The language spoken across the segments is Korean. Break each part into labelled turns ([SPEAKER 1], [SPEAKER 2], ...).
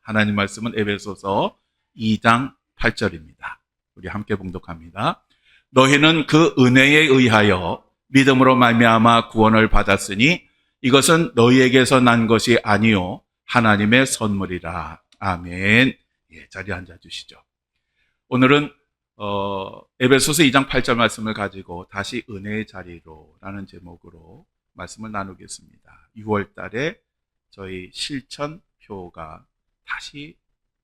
[SPEAKER 1] 하나님 말씀은 에베소서 2장 8절입니다. 우리 함께 봉독합니다. 너희는 그 은혜에 의하여 믿음으로 말미암아 구원을 받았으니 이것은 너희에게서 난 것이 아니요 하나님의 선물이라. 아멘. 예, 자리에 앉아주시죠. 오늘은 에베소서 2장 8절 말씀을 가지고 다시 은혜의 자리로 라는 제목으로 말씀을 나누겠습니다. 6월 달에 저희 실천표가 다시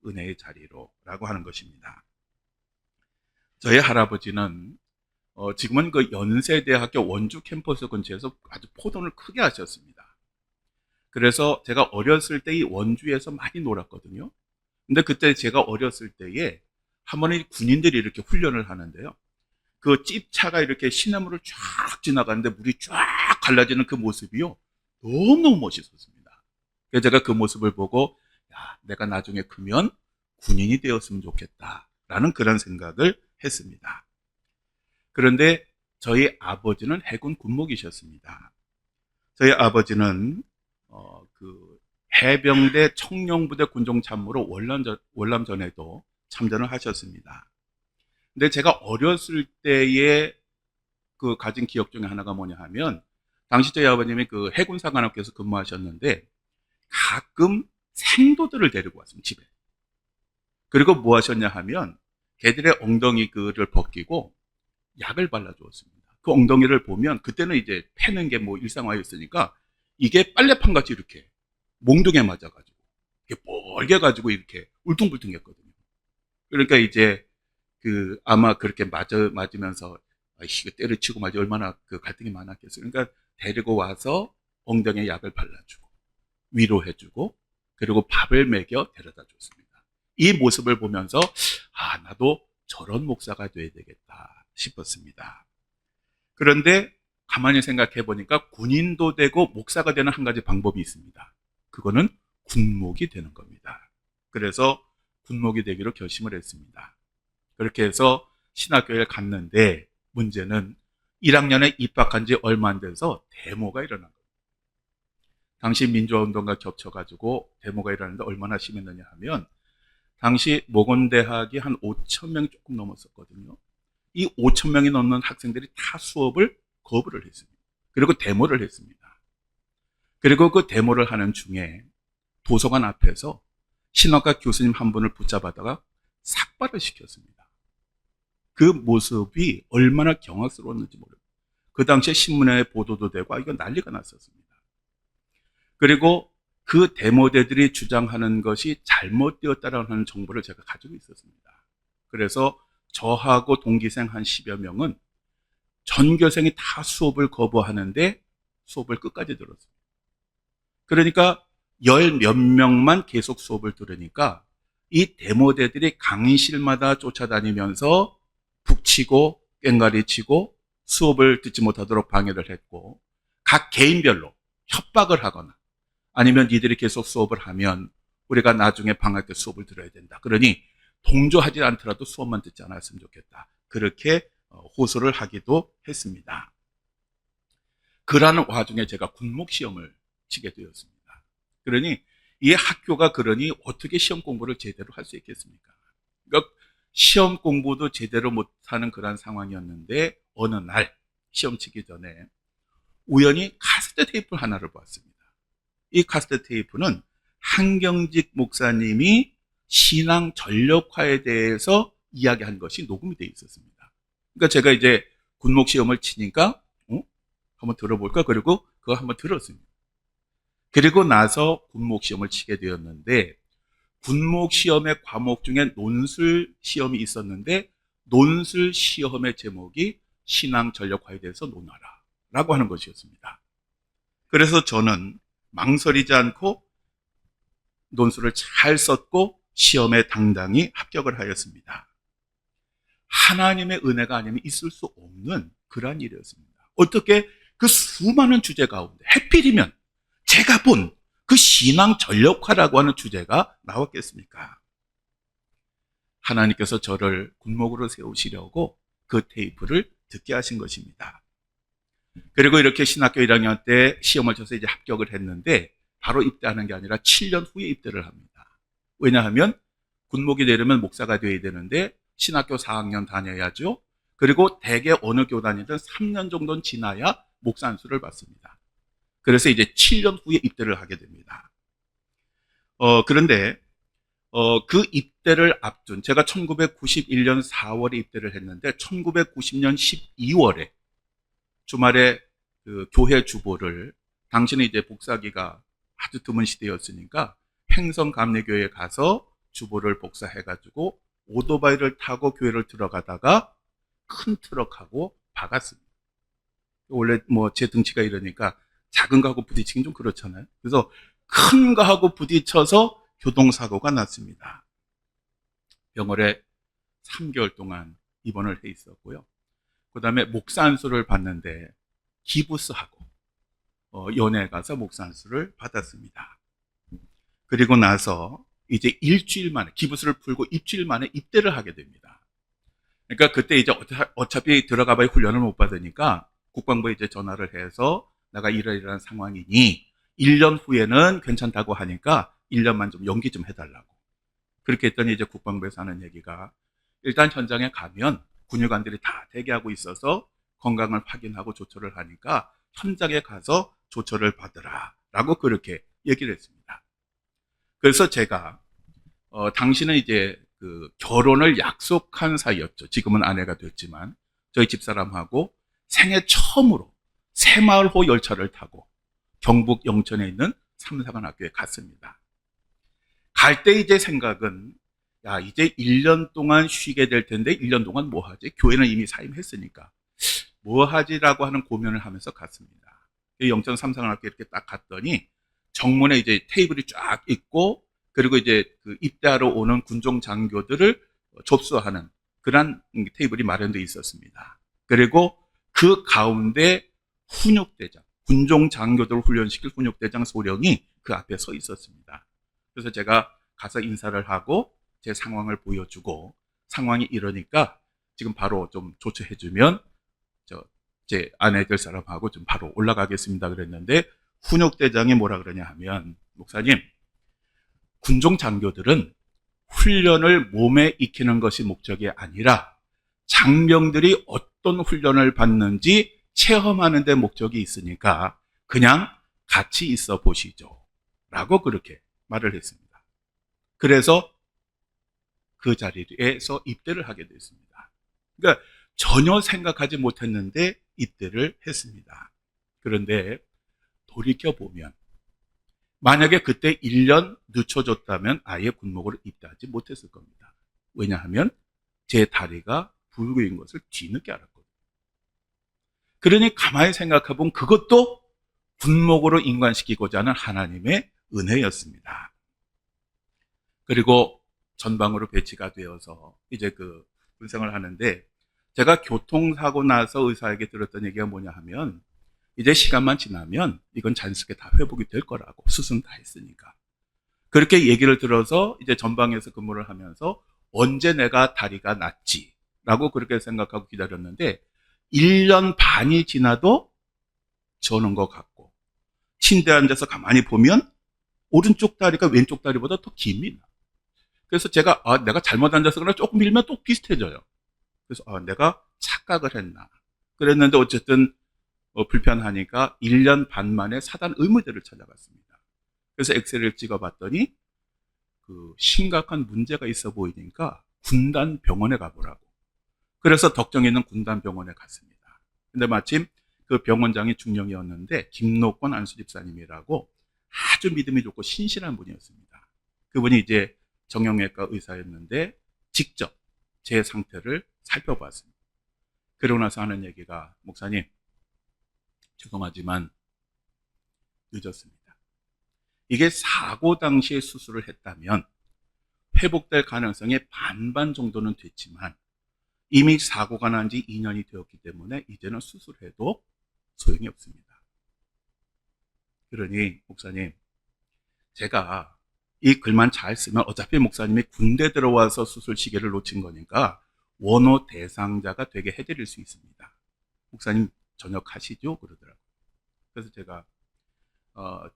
[SPEAKER 1] 은혜의 자리로 라고 하는 것입니다. 저희 할아버지는 지금은 그 연세대학교 원주 캠퍼스 근처에서 아주 포돈을 크게 하셨습니다. 그래서 제가 어렸을 때 이 원주에서 많이 놀았거든요. 근데 그때 제가 어렸을 때에 한 번에 군인들이 이렇게 훈련을 하는데요. 그 찝차가 이렇게 시냇물을 쫙 지나가는데 물이 쫙 갈라지는 그 모습이요. 너무너무 멋있었습니다. 그래서 제가 그 모습을 보고 야, 내가 나중에 크면 군인이 되었으면 좋겠다라는 그런 생각을 했습니다. 그런데 저희 아버지는 해군 군목이셨습니다. 저희 아버지는 그 해병대 청룡부대 군종참모로 월남전에도 참전을 하셨습니다. 근데 제가 어렸을 때에 그 가진 기억 중에 하나가 뭐냐 하면 당시 저희 아버님이 그 해군사관학교에서 근무하셨는데 가끔 생도들을 데리고 왔습니다, 집에. 그리고 뭐 하셨냐 하면 걔들의 엉덩이 그를 벗기고 약을 발라주었습니다. 그 엉덩이를 보면 그때는 이제 패는 게 뭐 일상화였으니까 이게 빨래판 같이 이렇게 몽둥이에 맞아가지고 이렇게 뻘개가지고 이렇게 울퉁불퉁했거든요. 그러니까 이제 그 아마 그렇게 맞으면서 이거 때려치고 맞이 얼마나 그 갈등이 많았겠어요. 그러니까 데리고 와서 엉덩이에 약을 발라주고 위로해주고 그리고 밥을 먹여 데려다 줬습니다. 이 모습을 보면서 아, 나도 저런 목사가 돼야 되겠다 싶었습니다. 그런데 가만히 생각해 보니까 군인도 되고 목사가 되는 한 가지 방법이 있습니다. 그거는 군목이 되는 겁니다. 그래서 군목이 되기로 결심을 했습니다. 그렇게 해서 신학교에 갔는데 문제는 1학년에 입학한 지 얼마 안 돼서 데모가 일어난 겁니다. 당시 민주화운동과 겹쳐가지고 데모가 일어났는데 얼마나 심했느냐 하면 당시 모건대학이 한 5천 명 조금 넘었었거든요. 이 5천 명이 넘는 학생들이 다 수업을 거부를 했습니다. 그리고 데모를 했습니다. 그리고 그 데모를 하는 중에 도서관 앞에서 신학과 교수님 한 분을 붙잡아다가 삭발을 시켰습니다. 그 모습이 얼마나 경악스러웠는지 모릅니다. 그 당시에 신문에 보도도 되고 이거 난리가 났었습니다. 그리고 그 데모대들이 주장하는 것이 잘못되었다라는 정보를 제가 가지고 있었습니다. 그래서 저하고 동기생 한 10여 명은 전교생이 다 수업을 거부하는데 수업을 끝까지 들었습니다. 그러니까 10몇 명만 계속 수업을 들으니까 이 데모대들이 강의실마다 쫓아다니면서 북치고 꽹가리치고 수업을 듣지 못하도록 방해를 했고 각 개인별로 협박을 하거나 아니면 니들이 계속 수업을 하면 우리가 나중에 방학 때 수업을 들어야 된다. 그러니 동조하지 않더라도 수업만 듣지 않았으면 좋겠다. 그렇게 호소를 하기도 했습니다. 그러는 와중에 제가 군목시험을 치게 되었습니다. 그러니 이 학교가 그러니 어떻게 시험 공부를 제대로 할 수 있겠습니까? 그러니까 시험 공부도 제대로 못하는 그런 상황이었는데 어느 날 시험 치기 전에 우연히 카세트 테이프 하나를 봤습니다. 이 카세트 테이프는 한경직 목사님이 신앙 전력화에 대해서 이야기한 것이 녹음이 되어 있었습니다. 그러니까 제가 이제 군목 시험을 치니까 한번 들어볼까? 그리고 그거 한번 들었습니다. 그리고 나서 군목 시험을 치게 되었는데 군목 시험의 과목 중에 논술 시험이 있었는데 논술 시험의 제목이 신앙 전력화에 대해서 논하라 라고 하는 것이었습니다. 그래서 저는 망설이지 않고 논술을 잘 썼고 시험에 당당히 합격을 하였습니다. 하나님의 은혜가 아니면 있을 수 없는 그러한 일이었습니다. 어떻게 그 수많은 주제 가운데 하필이면 제가 본 그 신앙 전력화라고 하는 주제가 나왔겠습니까? 하나님께서 저를 군목으로 세우시려고 그 테이프를 듣게 하신 것입니다. 그리고 이렇게 신학교 1학년 때 시험을 쳐서 이제 합격을 했는데 바로 입대하는 게 아니라 7년 후에 입대를 합니다. 왜냐하면 군목이 되려면 목사가 되어야 되는데 신학교 4학년 다녀야죠. 그리고 대개 어느 교단이든 3년 정도는 지나야 목사 안수를 받습니다. 그래서 이제 7년 후에 입대를 하게 됩니다. 그런데 그 입대를 앞둔, 제가 1991년 4월에 입대를 했는데 1990년 12월에 주말에 그 교회 주보를, 당시는 이제 복사기가 아주 드문 시대였으니까 행성감리교회에 가서 주보를 복사해가지고 오토바이를 타고 교회를 들어가다가 큰 트럭하고 박았습니다. 원래 뭐 제 등치가 이러니까 작은 거하고 부딪히긴 좀 그렇잖아요. 그래서 큰 거하고 부딪혀서 교통사고가 났습니다. 병원에 3개월 동안 입원을 해 있었고요. 그 다음에 목사 안수를 받는데 기부스하고 연회에 가서 목사 안수를 받았습니다. 그리고 나서 이제 일주일 만에, 기부스를 풀고 일주일 만에 입대를 하게 됩니다. 그러니까 그때 이제 어차피 들어가 봐야 훈련을 못 받으니까 국방부에 이제 전화를 해서 내가 이러이러한 상황이니 1년 후에는 괜찮다고 하니까 1년만 좀 연기 좀 해달라고. 그렇게 했더니 이제 국방부에서 하는 얘기가, 일단 현장에 가면 군의관들이 다 대기하고 있어서 건강을 확인하고 조처를 하니까 현장에 가서 조처를 받으라 라고 그렇게 얘기를 했습니다. 그래서 제가 당시는 이제 그 결혼을 약속한 사이였죠. 지금은 아내가 됐지만 저희 집사람하고 생애 처음으로 새마을호 열차를 타고 경북 영천에 있는 삼사관학교에 갔습니다. 갈 때 이제 생각은, 야, 이제 1년 동안 쉬게 될 텐데 1년 동안 뭐 하지? 교회는 이미 사임했으니까 뭐 하지라고 하는 고민을 하면서 갔습니다. 영천 삼사관학교에 이렇게 딱 갔더니 정문에 이제 테이블이 쫙 있고, 그리고 이제 그 입대하러 오는 군종 장교들을 접수하는 그런 테이블이 마련되어 있었습니다. 그리고 그 가운데 훈육대장, 군종 장교들을 훈련시킬 훈육대장 소령이 그 앞에 서 있었습니다. 그래서 제가 가서 인사를 하고 제 상황을 보여주고, 상황이 이러니까 지금 바로 좀 조처해주면 제 아내 될 사람하고 좀 바로 올라가겠습니다 그랬는데, 훈육대장이 뭐라 그러냐 하면, 목사님, 군종 장교들은 훈련을 몸에 익히는 것이 목적이 아니라 장병들이 어떤 훈련을 받는지 체험하는 데 목적이 있으니까 그냥 같이 있어 보시죠 라고 그렇게 말을 했습니다. 그래서 그 자리에서 입대를 하게 됐습니다. 그러니까 전혀 생각하지 못했는데 입대를 했습니다. 그런데 돌이켜보면, 만약에 그때 1년 늦춰줬다면 아예 군목으로 입대하지 못했을 겁니다. 왜냐하면 제 다리가 불구인 것을 뒤늦게 알았거든요. 그러니 가만히 생각해보면 그것도 군목으로 인관시키고자 하는 하나님의 은혜였습니다. 그리고 전방으로 배치가 되어서 이제 그 군생을 하는데, 제가 교통사고 나서 의사에게 들었던 얘기가 뭐냐 하면, 이제 시간만 지나면 이건 자연스럽게 다 회복이 될 거라고, 수술은 다 했으니까. 그렇게 얘기를 들어서 이제 전방에서 근무를 하면서 언제 내가 다리가 낫지 라고 그렇게 생각하고 기다렸는데 1년 반이 지나도 저는 것 같고, 침대에 앉아서 가만히 보면 오른쪽 다리가 왼쪽 다리보다 더 깁니다. 그래서 제가 내가 잘못 앉아서 그러나 조금 밀면 또 비슷해져요. 그래서 내가 착각을 했나 그랬는데, 어쨌든 불편하니까 1년 반 만에 사단 의무대를 찾아갔습니다. 그래서 엑스레이를 찍어봤더니 그 심각한 문제가 있어 보이니까 군단 병원에 가보라고. 그래서 덕정에 있는 군단 병원에 갔습니다. 근데 마침 그 병원장이 중령이었는데 김노권 안수집사님이라고 아주 믿음이 좋고 신실한 분이었습니다. 그분이 이제 정형외과 의사였는데 직접 제 상태를 살펴봤습니다. 그러고 나서 하는 얘기가, 목사님, 죄송하지만 늦었습니다. 이게 사고 당시에 수술을 했다면 회복될 가능성이 반반 정도는 됐지만 이미 사고가 난 지 2년이 되었기 때문에 이제는 수술해도 소용이 없습니다. 그러니 목사님, 제가 이 글만 잘 쓰면 어차피 목사님이 군대 들어와서 수술 시계를 놓친 거니까 원호 대상자가 되게 해드릴 수 있습니다. 목사님 전역하시죠? 그러더라고요. 그래서 제가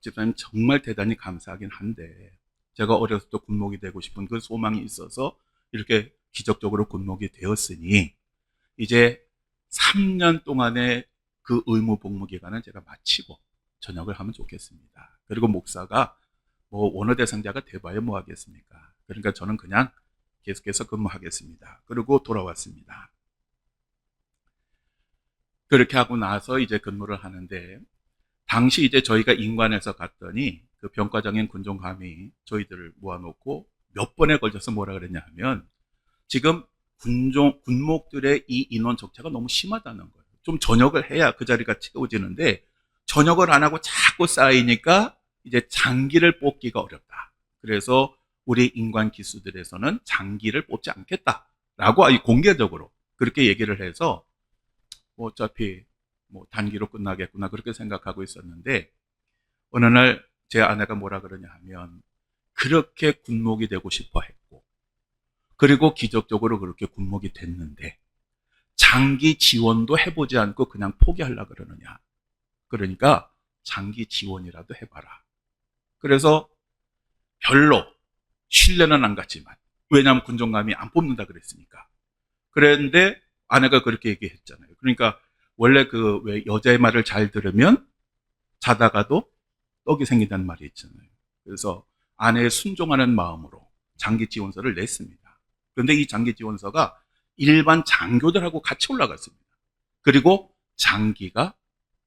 [SPEAKER 1] 집사님 정말 대단히 감사하긴 한데 제가 어렸을 때 군목이 되고 싶은 그 소망이 있어서 이렇게 기적적으로 군목이 되었으니 이제 3년 동안의 그 의무 복무 기간은 제가 마치고 전역을 하면 좋겠습니다. 그리고 목사가 뭐 원어 대상자가 돼봐야 뭐 하겠습니까? 그러니까 저는 그냥 계속해서 근무하겠습니다. 그리고 돌아왔습니다. 그렇게 하고 나서 이제 근무를 하는데 당시 이제 저희가 인관에서 갔더니 그 병과장인 군종감이 저희들을 모아놓고 몇 번에 걸쳐서 뭐라 그랬냐 하면 지금 군목들의 이 인원 적자가 너무 심하다는 거예요. 좀 전역을 해야 그 자리가 채워지는데 전역을 안 하고 자꾸 쌓이니까 이제 장기를 뽑기가 어렵다. 그래서 우리 인관 기수들에서는 장기를 뽑지 않겠다라고 아주 공개적으로 그렇게 얘기를 해서 뭐 어차피 뭐 단기로 끝나겠구나 그렇게 생각하고 있었는데 어느 날 제 아내가 뭐라 그러냐 하면 그렇게 군목이 되고 싶어 했고 그리고 기적적으로 그렇게 군목이 됐는데 장기 지원도 해보지 않고 그냥 포기하려고 그러느냐. 그러니까 장기 지원이라도 해봐라. 그래서 별로 신뢰는 안 갔지만 왜냐하면 군종감이 안 뽑는다 그랬으니까. 그랬는데 아내가 그렇게 얘기했잖아요. 그러니까 원래 그 왜 여자의 말을 잘 들으면 자다가도 떡이 생긴다는 말이 있잖아요. 그래서 아내의 순종하는 마음으로 장기 지원서를 냈습니다. 그런데 이 장기 지원서가 일반 장교들하고 같이 올라갔습니다. 그리고 장기가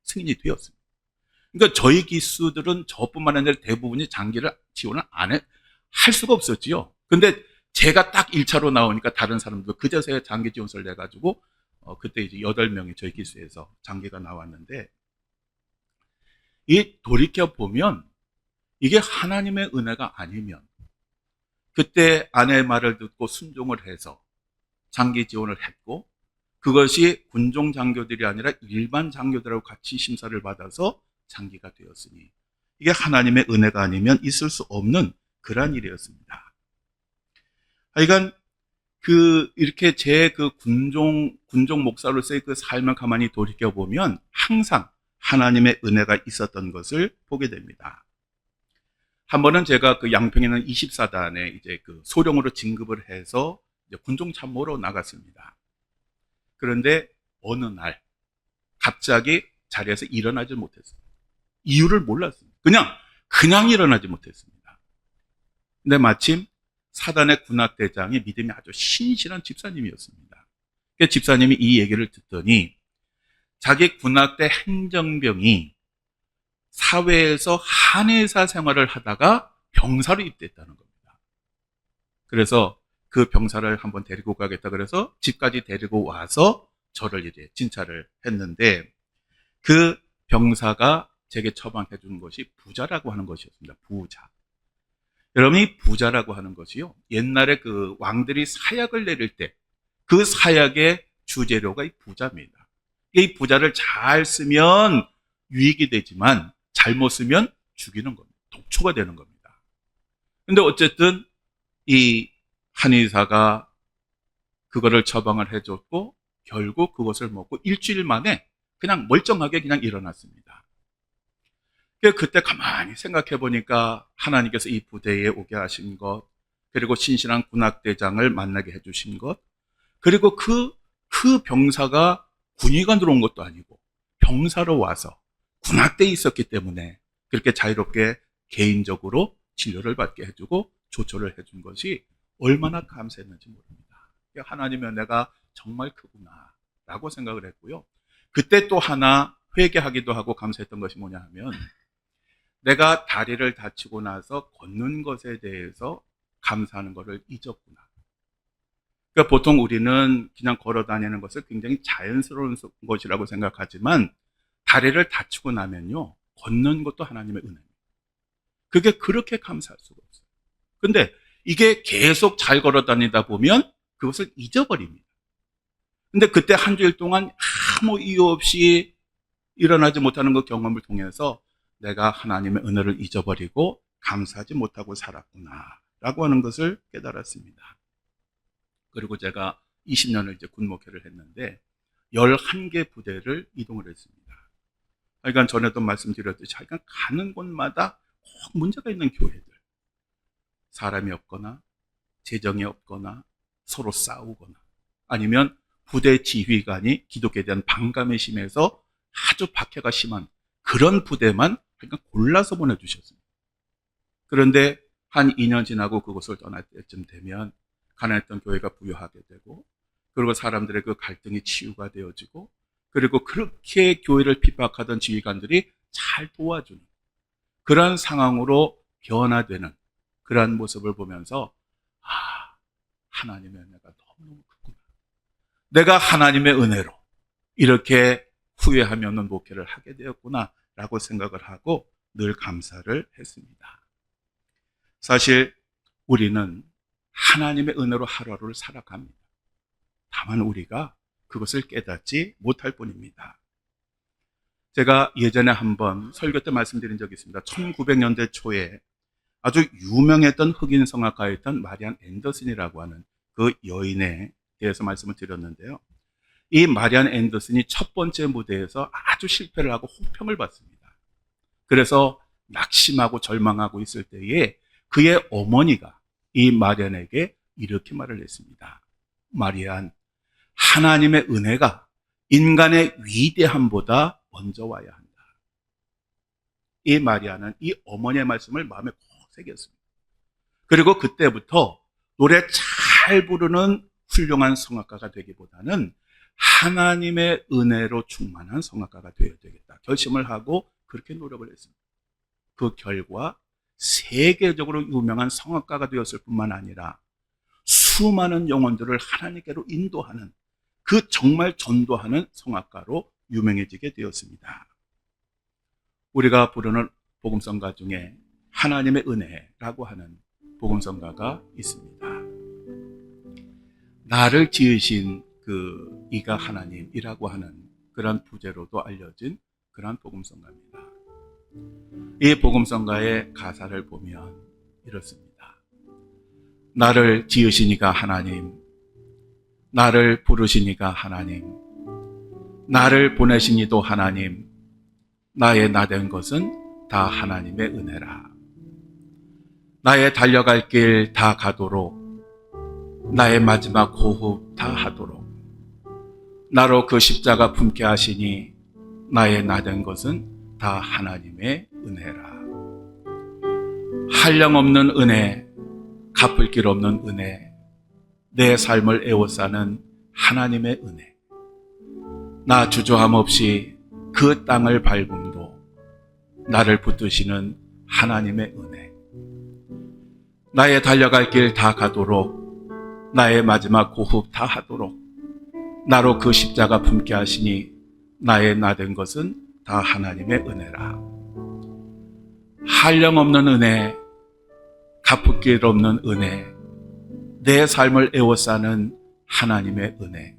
[SPEAKER 1] 승인이 되었습니다. 그러니까 저희 기수들은 저뿐만 아니라 대부분이 장기를 지원을 할 수가 없었지요. 근데 제가 딱 1차로 나오니까 다른 사람도 그제서야 장기 지원서를 내가지고 그때 이제 8명이 저희 기수에서 장기가 나왔는데 이 돌이켜보면 이게 하나님의 은혜가 아니면 그때 아내의 말을 듣고 순종을 해서 장기 지원을 했고 그것이 군종 장교들이 아니라 일반 장교들하고 같이 심사를 받아서 장기가 되었으니 이게 하나님의 은혜가 아니면 있을 수 없는 그러한 일이었습니다. 하여간 이렇게 제 그 군종 목사로서의 그 삶을 가만히 돌이켜보면 항상 하나님의 은혜가 있었던 것을 보게 됩니다. 한 번은 제가 그 양평에 있는 24단에 이제 그 소령으로 진급을 해서 이제 군종 참모로 나갔습니다. 그런데 어느 날 갑자기 자리에서 일어나지 못했습니다. 이유를 몰랐습니다. 그냥 일어나지 못했습니다. 근데 마침 사단의 군악대장이 믿음이 아주 신실한 집사님이었습니다. 그 집사님이 이 얘기를 듣더니 자기 군악대 행정병이 사회에서 한의사 생활을 하다가 병사로 입대했다는 겁니다. 그래서 그 병사를 한번 데리고 가겠다 그래서 집까지 데리고 와서 저를 이제 진찰을 했는데 그 병사가 제게 처방해 준 것이 부자라고 하는 것이었습니다. 부자. 여러분이 부자라고 하는 것이요. 옛날에 그 왕들이 사약을 내릴 때 그 사약의 주재료가 이 부자입니다. 이 부자를 잘 쓰면 유익이 되지만 잘못 쓰면 죽이는 겁니다. 독초가 되는 겁니다. 근데 어쨌든 이 한의사가 그거를 처방을 해줬고 결국 그것을 먹고 일주일 만에 그냥 멀쩡하게 그냥 일어났습니다. 그때 가만히 생각해 보니까 하나님께서 이 부대에 오게 하신 것, 그리고 신실한 군악대장을 만나게 해주신 것, 그리고 그 병사가 군의관으로 온 것도 아니고 병사로 와서 군악대에 있었기 때문에 그렇게 자유롭게 개인적으로 진료를 받게 해주고 조처를 해준 것이 얼마나 감사했는지 모릅니다. 하나님의 은혜가 정말 크구나 라고 생각을 했고요. 그때 또 하나 회개하기도 하고 감사했던 것이 뭐냐 하면 내가 다리를 다치고 나서 걷는 것에 대해서 감사하는 것을 잊었구나. 그러니까 보통 우리는 그냥 걸어 다니는 것을 굉장히 자연스러운 것이라고 생각하지만 다리를 다치고 나면요. 걷는 것도 하나님의 은혜입니다. 그게 그렇게 감사할 수가 없어요. 근데 이게 계속 잘 걸어 다니다 보면 그것을 잊어버립니다. 근데 그때 한 주일 동안 아무 이유 없이 일어나지 못하는 그 경험을 통해서 내가 하나님의 은혜를 잊어버리고 감사하지 못하고 살았구나 라고 하는 것을 깨달았습니다. 그리고 제가 20년을 이제 군목회를 했는데 11개 부대를 이동을 했습니다. 그러니까 전에도 말씀드렸듯이 가는 곳마다 꼭 문제가 있는 교회들. 사람이 없거나 재정이 없거나 서로 싸우거나 아니면 부대 지휘관이 기독교에 대한 반감이 심해서 아주 박해가 심한 그런 부대만 그러니까 골라서 보내주셨습니다. 그런데 한 2년 지나고 그곳을 떠날 때쯤 되면 가난했던 교회가 부유하게 되고 그리고 사람들의 그 갈등이 치유가 되어지고 그리고 그렇게 교회를 핍박하던 지휘관들이 잘 도와주는 그런 상황으로 변화되는 그러한 모습을 보면서 하나님의 은혜가 너무너무 크구나. 내가 하나님의 은혜로 이렇게 후회함이 없는 목회를 하게 되었구나 라고 생각을 하고 늘 감사를 했습니다. 사실 우리는 하나님의 은혜로 하루하루를 살아갑니다. 다만 우리가 그것을 깨닫지 못할 뿐입니다. 제가 예전에 한번 설교 때 말씀드린 적이 있습니다. 1900년대 초에 아주 유명했던 흑인 성악가였던 마리안 앤더슨이라고 하는 그 여인에 대해서 말씀을 드렸는데요. 이 마리안 앤더슨이 첫 번째 무대에서 아주 실패를 하고 호평을 받습니다. 그래서 낙심하고 절망하고 있을 때에 그의 어머니가 이 마리안에게 이렇게 말을 했습니다. 마리안, 하나님의 은혜가 인간의 위대함보다 먼저 와야 한다. 이 마리안은 이 어머니의 말씀을 마음에 꼭 새겼습니다. 그리고 그때부터 노래 잘 부르는 훌륭한 성악가가 되기보다는 하나님의 은혜로 충만한 성악가가 되어야 되겠다. 결심을 하고 그렇게 노력을 했습니다. 그 결과 세계적으로 유명한 성악가가 되었을 뿐만 아니라 수많은 영혼들을 하나님께로 인도하는 그 정말 전도하는 성악가로 유명해지게 되었습니다. 우리가 부르는 복음성가 중에 하나님의 은혜라고 하는 복음성가가 있습니다. 나를 지으신 그 이가 하나님이라고 하는 그런 부제로도 알려진 그런 복음성가입니다. 이 복음성가의 가사를 보면 이렇습니다. 나를 지으시니가 하나님, 나를 부르시니가 하나님, 나를 보내시니도 하나님, 나의 나 된 것은 다 하나님의 은혜라. 나의 달려갈 길 다 가도록, 나의 마지막 호흡 다 하도록, 나로 그 십자가 품게 하시니 나의 나 된 것은 다 하나님의 은혜라. 한량없는 은혜, 갚을 길 없는 은혜, 내 삶을 애워싸는 하나님의 은혜. 나 주저함 없이 그 땅을 밟음도 나를 붙드시는 하나님의 은혜. 나의 달려갈 길 다 가도록, 나의 마지막 호흡 다 하도록, 나로 그 십자가 품게 하시니 나의 나 된 것은 다 하나님의 은혜라. 한량없는 은혜, 갚을 길 없는 은혜, 내 삶을 애워싸는 하나님의 은혜.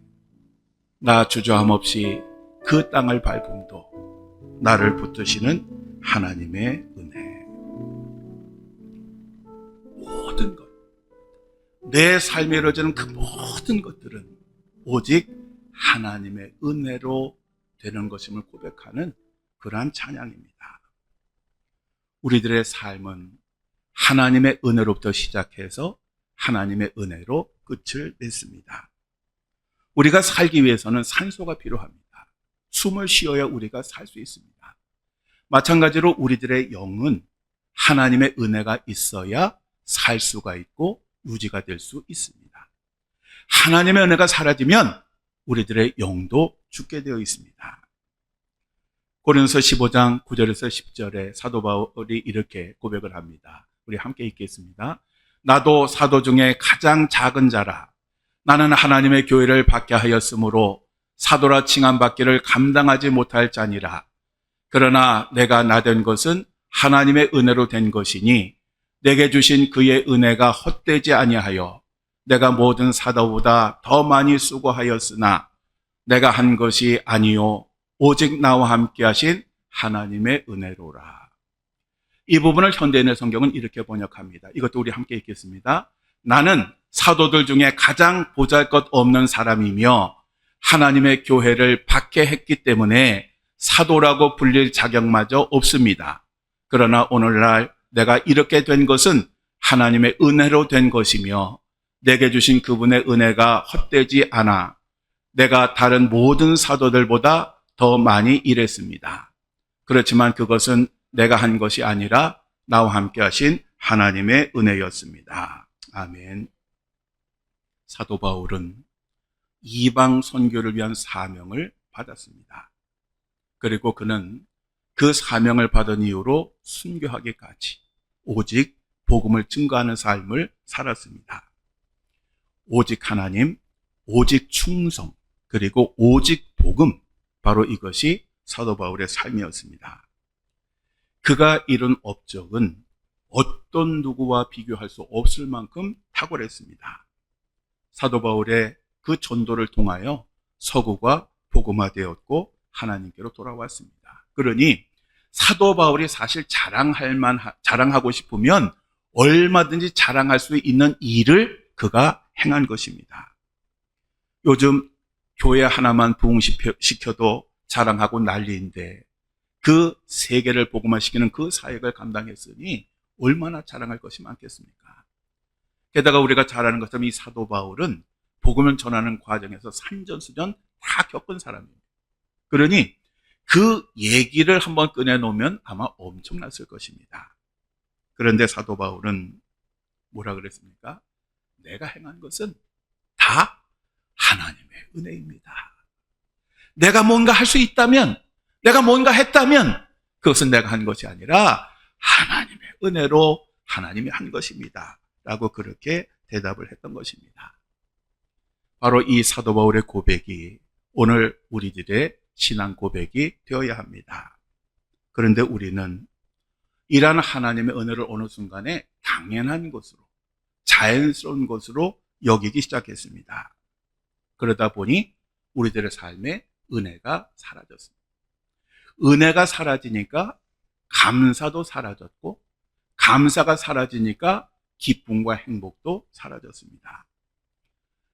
[SPEAKER 1] 나 주저함 없이 그 땅을 밟음도 나를 붙드시는 하나님의 은혜. 모든 것, 내 삶에 이루어지는 그 모든 것들은 오직 하나님의 은혜로 되는 것임을 고백하는 그러한 찬양입니다. 우리들의 삶은 하나님의 은혜로부터 시작해서 하나님의 은혜로 끝을 맺습니다. 우리가 살기 위해서는 산소가 필요합니다. 숨을 쉬어야 우리가 살 수 있습니다. 마찬가지로 우리들의 영은 하나님의 은혜가 있어야 살 수가 있고 유지가 될 수 있습니다. 하나님의 은혜가 사라지면 우리들의 영도 죽게 되어 있습니다. 고린도서 15장 9절에서 10절에 사도 바울이 이렇게 고백을 합니다. 우리 함께 읽겠습니다. 나도 사도 중에 가장 작은 자라. 나는 하나님의 교회를 받게 하였으므로 사도라 칭함받기를 감당하지 못할 자니라. 그러나 내가 나 된 것은 하나님의 은혜로 된 것이니 내게 주신 그의 은혜가 헛되지 아니하여 내가 모든 사도보다 더 많이 수고하였으나 내가 한 것이 아니요 오직 나와 함께 하신 하나님의 은혜로라. 이 부분을 현대인의 성경은 이렇게 번역합니다. 이것도 우리 함께 읽겠습니다. 나는 사도들 중에 가장 보잘것없는 사람이며 하나님의 교회를 박해했기 때문에 사도라고 불릴 자격마저 없습니다. 그러나 오늘날 내가 이렇게 된 것은 하나님의 은혜로 된 것이며 내게 주신 그분의 은혜가 헛되지 않아 내가 다른 모든 사도들보다 더 많이 일했습니다. 그렇지만 그것은 내가 한 것이 아니라 나와 함께 하신 하나님의 은혜였습니다. 아멘. 사도 바울은 이방 선교를 위한 사명을 받았습니다. 그리고 그는 그 사명을 받은 이후로 순교하기까지 오직 복음을 증거하는 삶을 살았습니다. 오직 하나님, 오직 충성, 그리고 오직 복음, 바로 이것이 사도 바울의 삶이었습니다. 그가 이룬 업적은 어떤 누구와 비교할 수 없을 만큼 탁월했습니다. 사도 바울의 그 전도를 통하여 서구가 복음화되었고 하나님께로 돌아왔습니다. 그러니 사도 바울이 사실 자랑하고 싶으면 얼마든지 자랑할 수 있는 일을 그가 행한 것입니다. 요즘 교회 하나만 부흥시켜도 자랑하고 난리인데 그 세계를 복음화시키는 그 사역을 감당했으니 얼마나 자랑할 것이 많겠습니까? 게다가 우리가 잘 아는 것처럼 이 사도 바울은 복음을 전하는 과정에서 산전수전 다 겪은 사람입니다. 그러니 그 얘기를 한번 꺼내놓으면 아마 엄청났을 것입니다. 그런데 사도 바울은 뭐라 그랬습니까? 내가 행한 것은 다 하나님의 은혜입니다. 내가 뭔가 할 수 있다면, 내가 뭔가 했다면 그것은 내가 한 것이 아니라 하나님의 은혜로 하나님이 한 것입니다. 라고 그렇게 대답을 했던 것입니다. 바로 이 사도 바울의 고백이 오늘 우리들의 신앙 고백이 되어야 합니다. 그런데 우리는 이러한 하나님의 은혜를 어느 순간에 당연한 것으로, 자연스러운 것으로 여기기 시작했습니다. 그러다 보니 우리들의 삶에 은혜가 사라졌습니다. 은혜가 사라지니까 감사도 사라졌고, 감사가 사라지니까 기쁨과 행복도 사라졌습니다.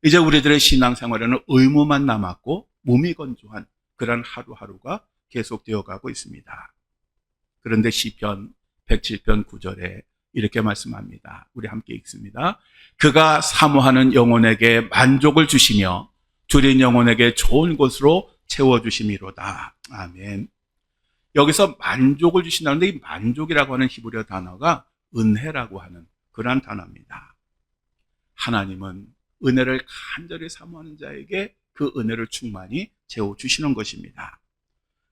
[SPEAKER 1] 이제 우리들의 신앙생활에는 의무만 남았고 몸이 건조한 그런 하루하루가 계속되어 가고 있습니다. 그런데 시편 107편 9절에 이렇게 말씀합니다. 우리 함께 읽습니다. 그가 사모하는 영혼에게 만족을 주시며 줄인 영혼에게 좋은 곳으로 채워주심이로다. 아멘. 여기서 만족을 주신다는데 이 만족이라고 하는 히브리어 단어가 은혜라고 하는 그러한 단어입니다. 하나님은 은혜를 간절히 사모하는 자에게 그 은혜를 충만히 채워주시는 것입니다.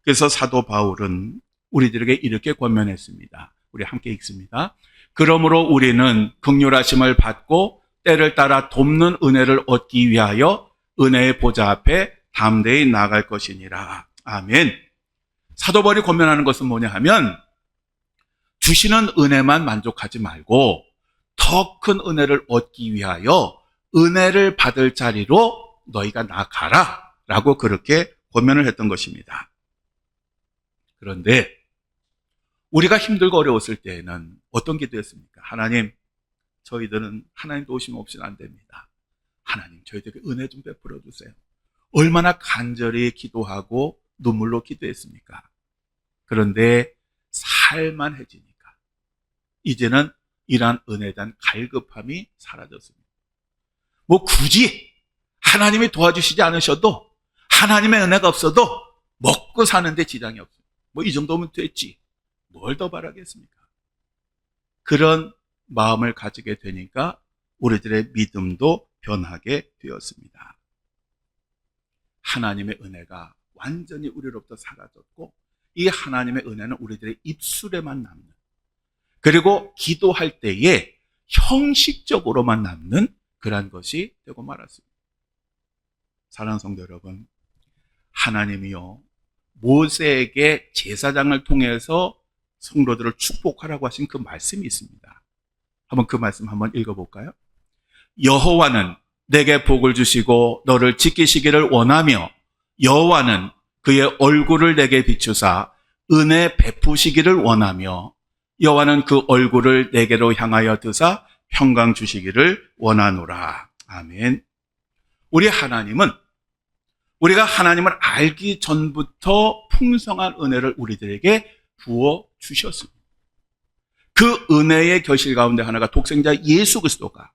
[SPEAKER 1] 그래서 사도 바울은 우리들에게 이렇게 권면했습니다. 우리 함께 읽습니다. 그러므로 우리는 긍휼하심을 받고 때를 따라 돕는 은혜를 얻기 위하여 은혜의 보좌 앞에 담대히 나아갈 것이니라. 아멘. 사도 바울이 권면하는 것은 뭐냐 하면 주시는 은혜만 만족하지 말고 더 큰 은혜를 얻기 위하여 은혜를 받을 자리로 너희가 나아가라 라고 그렇게 권면을 했던 것입니다. 그런데 우리가 힘들고 어려웠을 때에는 어떤 기도였습니까? 하나님, 저희들은 하나님 도우심 없이는 안 됩니다. 하나님, 저희들에게 은혜 좀 베풀어 주세요. 얼마나 간절히 기도하고 눈물로 기도했습니까? 그런데 살만해지니까 이제는 이러한 은혜에 대한 갈급함이 사라졌습니다. 뭐 굳이 하나님이 도와주시지 않으셔도, 하나님의 은혜가 없어도 먹고 사는데 지장이 없어요. 뭐 이 정도면 됐지, 뭘 더 바라겠습니까? 그런 마음을 가지게 되니까 우리들의 믿음도 변하게 되었습니다. 하나님의 은혜가 완전히 우리로부터 사라졌고, 이 하나님의 은혜는 우리들의 입술에만 남는, 그리고 기도할 때에 형식적으로만 남는 그러한 것이 되고 말았습니다. 사랑하는 성도 여러분, 하나님이요 모세에게 제사장을 통해서 성도들을 축복하라고 하신 그 말씀이 있습니다. 한번 그 말씀 한번 읽어볼까요? 여호와는 내게 복을 주시고 너를 지키시기를 원하며 여호와는 그의 얼굴을 내게 비추사 은혜 베푸시기를 원하며 여호와는 그 얼굴을 내게로 향하여 드사 평강 주시기를 원하노라. 아멘. 우리 하나님은 우리가 하나님을 알기 전부터 풍성한 은혜를 우리들에게 부어 주셨습니다. 그 은혜의 결실 가운데 하나가 독생자 예수 그리스도가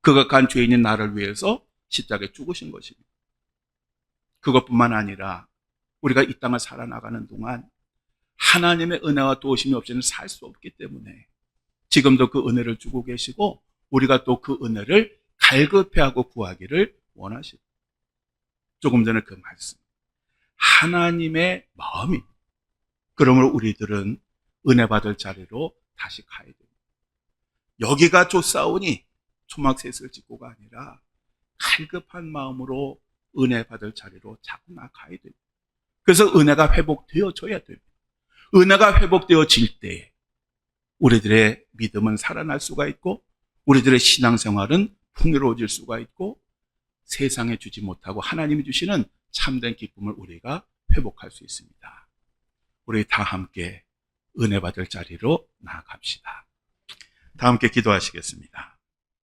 [SPEAKER 1] 그것간 죄인인 나를 위해서 십자가에 죽으신 것입니다. 그것뿐만 아니라 우리가 이 땅을 살아나가는 동안 하나님의 은혜와 도우심이 없이는 살 수 없기 때문에 지금도 그 은혜를 주고 계시고 우리가 또 그 은혜를 갈급해하고 구하기를 원하시고, 조금 전에 그 말씀, 하나님의 마음이, 그러므로 우리들은 은혜 받을 자리로 다시 가야 됩니다. 여기가 좁사오니 초막셋을 짓고가 아니라 갈급한 마음으로 은혜 받을 자리로 자꾸 나가야 됩니다. 그래서 은혜가 회복되어져야 됩니다. 은혜가 회복되어질 때 우리들의 믿음은 살아날 수가 있고 우리들의 신앙생활은 풍요로워질 수가 있고 세상에 주지 못하고 하나님이 주시는 참된 기쁨을 우리가 회복할 수 있습니다. 우리 다 함께 은혜 받을 자리로 나아갑시다. 다 함께 기도하시겠습니다.